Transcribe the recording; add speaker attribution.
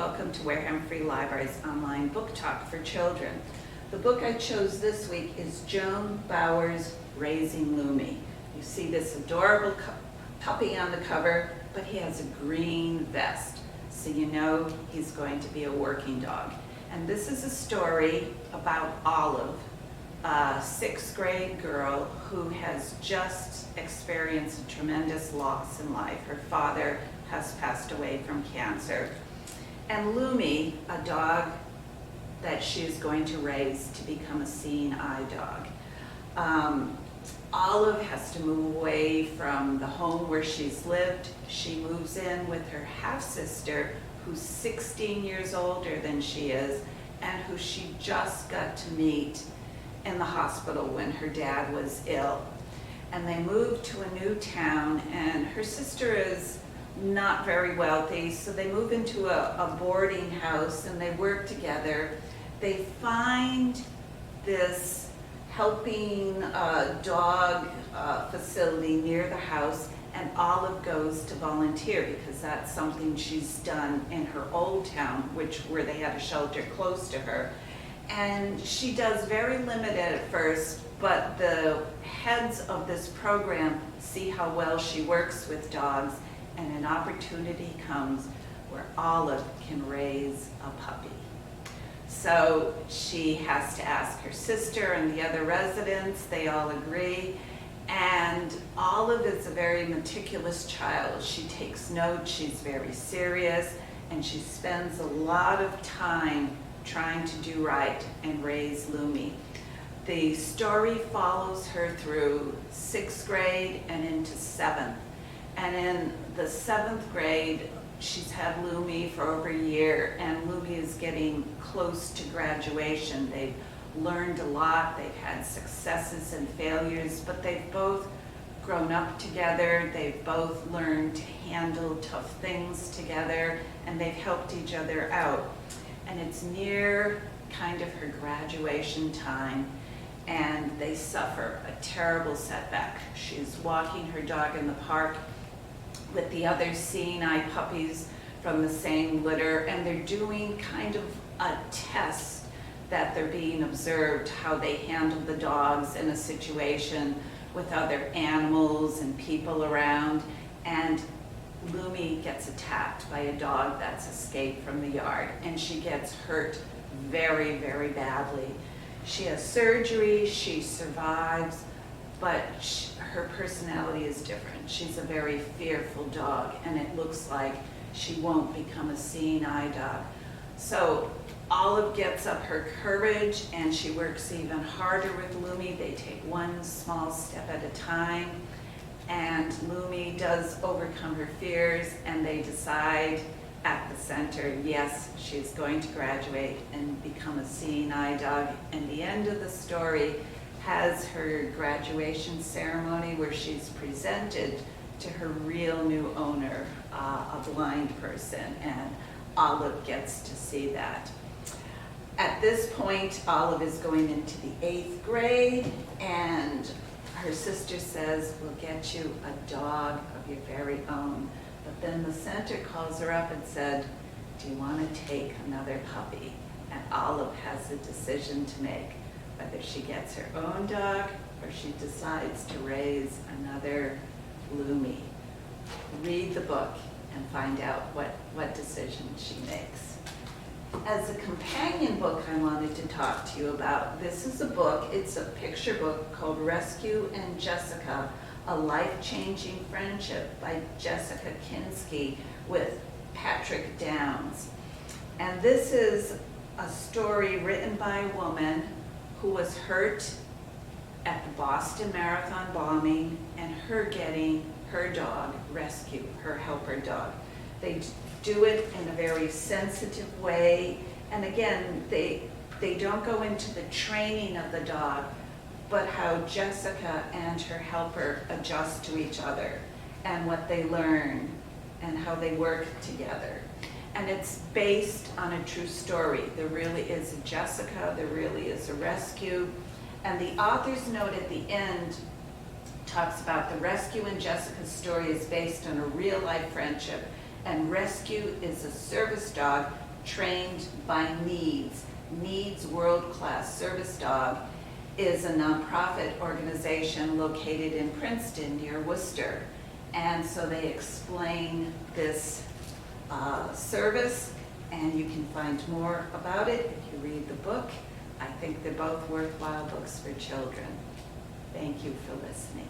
Speaker 1: welcome to Wareham Free Library's online book talk for children. The book I chose this week is Joan Bauer's Raising Lumie. You see this adorable puppy on the cover, but he has a green vest, so you know he's going to be a working dog. And this is a story about Olive, a 6th grade girl who has just experienced a tremendous loss in life. Her father has passed away from cancer. And Lumie, a dog that she is going to raise to become a seeing eye dog. Olive has to move away from the home where she's lived. She moves in with her half-sister, who's 16 years older than she is, and who she just got to meet in the hospital when her dad was ill. And they moved to a new town, and her sister is not very wealthy, so they move into a boarding house and they work together. They find this helping dog facility near the house, and Olive goes to volunteer because that's something she's done in her old town, where they had a shelter close to her. And she does very limited at first, but the heads of this program see how well she works with dogs, and an opportunity comes where Olive can raise a puppy. So she has to ask her sister and the other residents. They all agree. And Olive is a very meticulous child. She takes notes, she's very serious, and she spends a lot of time trying to do right and raise Lumie. The story follows her through 6th grade and into 7th. And in the 7th grade, she's had Lumie for over a year, and Lumie is getting close to graduation. They've learned a lot, they've had successes and failures, but they've both grown up together, they've both learned to handle tough things together, and they've helped each other out. And it's near kind of her graduation time, and they suffer a terrible setback. She's walking her dog in the park with the other seeing eye puppies from the same litter, and they're doing kind of a test that they're being observed, how they handle the dogs in a situation with other animals and people around. And Lumie gets attacked by a dog that's escaped from the yard, and she gets hurt very, very badly. She has surgery, she survives, but her personality is different. She's a very fearful dog, and it looks like she won't become a seeing eye dog. So Olive gets up her courage, and she works even harder with Lumie. They take one small step at a time, and Lumie does overcome her fears, and they decide at the center, yes, she's going to graduate and become a seeing eye dog. And the end of the story has her graduation ceremony where she's presented to her real new owner, a blind person, and Olive gets to see that. At this point, Olive is going into the 8th grade, and her sister says, we'll get you a dog of your very own. But then the center calls her up and said, do you want to take another puppy? And Olive has a decision to make, whether she gets her own dog or she decides to raise another Lumie. Read the book and find out what decision she makes. As a companion book I wanted to talk to you about, this is a book, it's a picture book called Rescue and Jessica, A Life-Changing Friendship by Jessica Kensky with Patrick Downs. And this is a story written by a woman who was hurt at the Boston Marathon bombing, and her getting her dog rescued, her helper dog. They do it in a very sensitive way, and again, they don't go into the training of the dog, but how Jessica and her helper adjust to each other, and what they learn, and how they work together. And it's based on a true story. There really is a Jessica, there really is a rescue. And the author's note at the end talks about the Rescue and Jessica's story is based on a real life friendship, and Rescue is a service dog Trained by Needs. Needs World Class Service Dog is a nonprofit organization located in Princeton near Worcester. And so they explain this service, and you can find more about it if you read the book. I think they're both worthwhile books for children. Thank you for listening.